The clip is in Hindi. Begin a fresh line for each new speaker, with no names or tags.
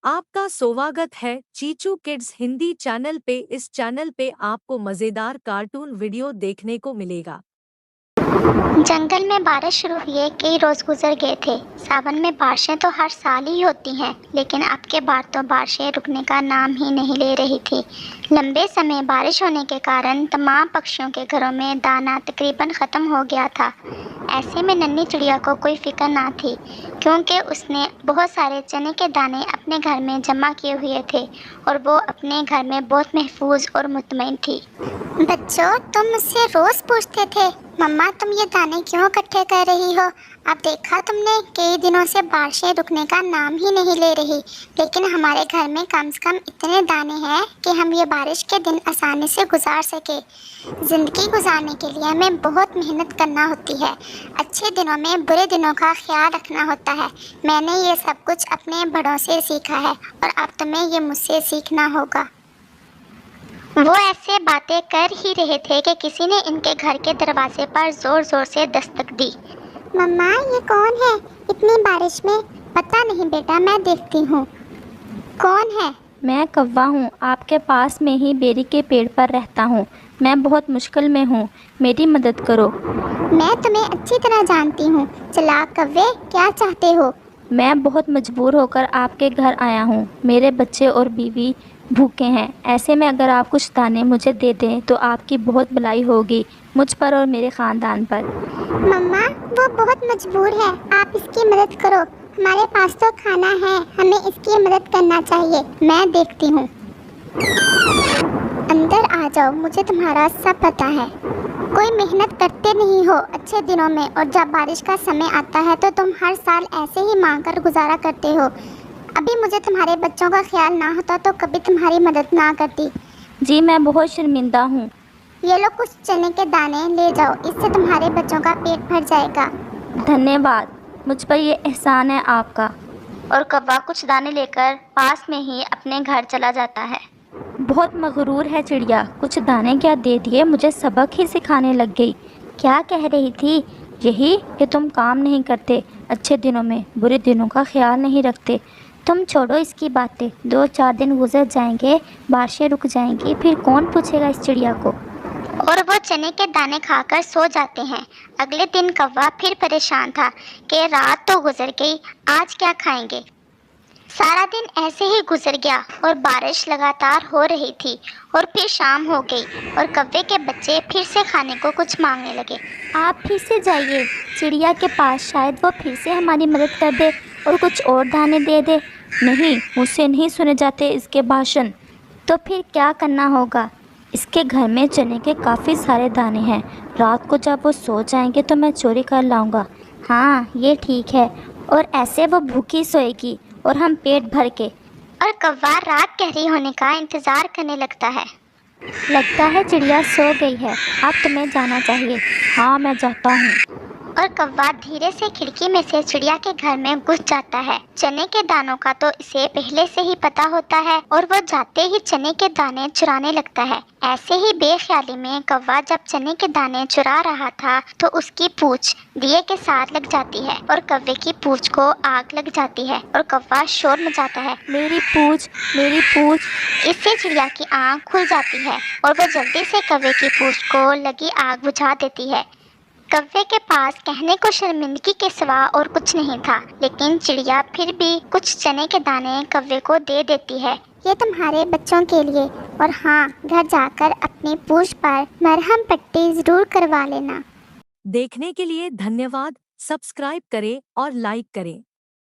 आपका स्वागत है चीचू किड्स हिंदी चैनल पे। इस चैनल पे आपको मज़ेदार कार्टून वीडियो देखने को मिलेगा।
जंगल में बारिश शुरू हुए कई रोज गुजर गए थे। सावन में बारिशें तो हर साल ही होती हैं, लेकिन अब के बार तो बारिशें रुकने का नाम ही नहीं ले रही थी। लंबे समय बारिश होने के कारण तमाम पक्षियों के घरों में दाना तकरीबन ख़त्म हो गया था। ऐसे में नन्ही चिड़िया को कोई फिक्र ना थी, क्योंकि उसने बहुत सारे चने के दाने अपने घर में जमा किए हुए थे और वो अपने घर में बहुत महफूज और मुतमईन थी। बच्चों, तुम मुझसे रोज पूछते थे, मम्मा तुम ये दाने क्यों इकट्ठे कर रही हो? अब देखा तुमने, कई दिनों से बारिशें रुकने का नाम ही नहीं ले रही, लेकिन हमारे घर में कम से कम इतने दाने हैं कि हम ये बारिश के दिन आसानी से गुजार सके। ज़िंदगी गुजारने के लिए हमें बहुत मेहनत करना होती है। अच्छे दिनों में बुरे दिनों का ख्याल रखना होता है। मैंने ये सब कुछ अपने बड़ों से सीखा है और अब तुम्हें ये मुझसे सीखना होगा। वो ऐसे बातें कर ही रहे थे कि किसी ने इनके घर के दरवाजे पर जोर जोर से दस्तक दी। मम्मा, ये कौन है इतनी बारिश में? पता नहीं बेटा, मैं देखती हूँ। कौन है?
मैं कौवा हूँ, आपके पास में ही बेरी के पेड़ पर रहता हूँ। मैं बहुत मुश्किल में हूँ, मेरी मदद करो।
मैं तुम्हें अच्छी तरह जानती हूँ, चालाक कौवे, क्या चाहते हो?
मैं बहुत मजबूर होकर आपके घर आया हूँ। मेरे बच्चे और बीवी भूखे हैं। ऐसे में अगर आप कुछ दाने मुझे दे दें तो आपकी बहुत भलाई होगी, मुझ पर और मेरे ख़ानदान पर।
मम्मा, वो बहुत मजबूर है, आप इसकी मदद करो। हमारे पास तो खाना है, हमें इसकी मदद करना चाहिए। मैं देखती हूँ। अंदर आ जाओ, मुझे तुम्हारा सब पता है। कोई मेहनत करते नहीं हो अच्छे दिनों में, और जब बारिश का समय आता है तो तुम हर साल ऐसे ही मांग कर गुजारा करते हो। अभी मुझे तुम्हारे बच्चों का ख्याल ना होता तो कभी तुम्हारी मदद ना करती।
जी, मैं बहुत शर्मिंदा हूँ।
ये लो कुछ चने के दाने ले जाओ, इससे तुम्हारे बच्चों का पेट भर जाएगा।
धन्यवाद, मुझ पर ये एहसान है आपका।
और कौवा कुछ दाने लेकर पास में ही अपने घर चला जाता है।
बहुत मगरूर है चिड़िया, कुछ दाने क्या दे दिए, मुझे सबक ही सिखाने लग गई। क्या कह रही थी? यही कि तुम काम नहीं करते, अच्छे दिनों में बुरे दिनों का ख्याल नहीं रखते। तुम छोड़ो इसकी बातें, 2-4 दिन गुजर जाएंगे, बारिशें रुक जाएंगी, फिर कौन पूछेगा इस चिड़िया को।
और वो चने के दाने खाकर सो जाते हैं। अगले दिन कौवा फिर परेशान था कि रात तो गुजर गई, आज क्या खाएंगे। सारा दिन ऐसे ही गुजर गया और बारिश लगातार हो रही थी। और फिर शाम हो गई और कौवे के बच्चे फिर से खाने को कुछ मांगने लगे।
आप फिर से जाइए चिड़िया के पास, शायद वो फिर से हमारी मदद कर दे और कुछ और दाने दे दे। नहीं, मुझसे नहीं सुने जाते इसके भाषण। तो फिर क्या करना होगा? इसके घर में चने के काफ़ी सारे दाने हैं। रात को जब वो सो जाएंगे तो मैं चोरी कर लाऊंगा। हाँ, ये ठीक है। और ऐसे वो भूखी सोएगी और हम पेट भर के।
और कौवा रात गहरी होने का इंतज़ार करने लगता है।
लगता है चिड़िया सो गई है, अब तुम्हें जाना चाहिए। हाँ, मैं जाता हूँ।
और कौवा धीरे से खिड़की में से चिड़िया के घर में घुस जाता है। चने के दानों का तो इसे पहले से ही पता होता है और वो जाते ही चने के दाने चुराने लगता है। ऐसे ही बेख्याली में कौवा जब चने के दाने चुरा रहा था तो उसकी पूंछ दिए के साथ लग जाती है और कौवे की पूंछ को आग लग जाती है और कौवा शोर मचाता है,
मेरी पूंछ, मेरी पूंछ।
इससे चिड़िया की आँख खुल जाती है और वो जल्दी से कौवे की पूंछ को लगी आग बुझा देती है। कौवे के पास कहने को शर्मिंदगी के सिवा और कुछ नहीं था, लेकिन चिड़िया फिर भी कुछ चने के दाने कौवे को दे देती है। ये तुम्हारे बच्चों के लिए, और हाँ, घर जाकर अपनी पूंछ पर मरहम पट्टी जरूर करवा लेना।
देखने के लिए धन्यवाद। सब्सक्राइब करें और लाइक करें।